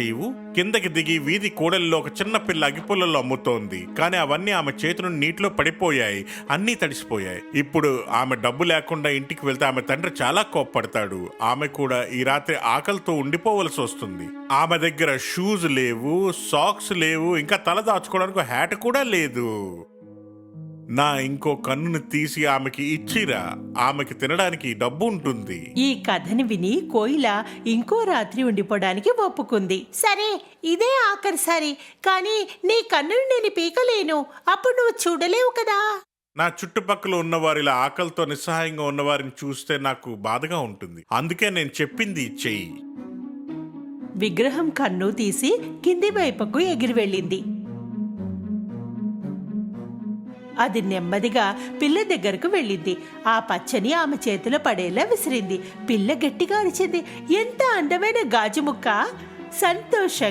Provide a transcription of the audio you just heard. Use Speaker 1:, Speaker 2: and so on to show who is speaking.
Speaker 1: నీవు కిందకి దిగి వీధి కూడలిలో ఒక చిన్న పిల్ల అగిపుల్లలో అమ్ముతోంది. కానీ అవన్నీ ఆమె చేతులు నీటిలో పడిపోయాయి, అన్నీ తడిసిపోయాయి. ఇప్పుడు ఆమె డబ్బు లేకుండా ఇంటికి వెళ్తే ఆమె తండ్రి చాలా కోప్పడతాడు. ఆమె కూడా ఈ రాత్రి ఆకలితో ఉండిపోవలసి వస్తుంది. ఆమె దగ్గర షూస్ లేవు, సాక్స్ లేవు, ఇంకా తల దాచుకోవడానికి హ్యాట్ కూడా లేదు. నా ఇంకో కన్నును తీసి ఆమెకి ఇచ్చిరా, ఆమెకి తినడానికి డబ్బు ఉంటుంది.
Speaker 2: ఈ కథని విని కోయిల ఇంకో రాత్రి ఉండిపోవడానికి ఒప్పుకుంది. సరే, ఇదే ఆఖరిసారి, కానీ నీ కన్నును నేను పీకలేను. అప్పుడు నువ్వు చూడలేవు కదా.
Speaker 1: నా చుట్టుపక్కల ఉన్నవారు ఇలా ఆకలితో నిస్సహాయంగా ఉన్నవారిని చూస్తే నాకు బాధగా ఉంటుంది. అందుకే నేను చెప్పింది చెయ్యి.
Speaker 2: విగ్రహం కన్ను తీసి కింది వైపుకు ఎగిరి వెళ్ళింది. అది నెమ్మదిగా పిల్ల దగ్గరకు వెళ్ళింది. ఆ పచ్చని ఆమె చేతిలో పడేలా విసిరింది. పిల్ల గట్టిగా అరిచింది. ఎంత అందమైన గాజు ముక్క! సంతోషంగా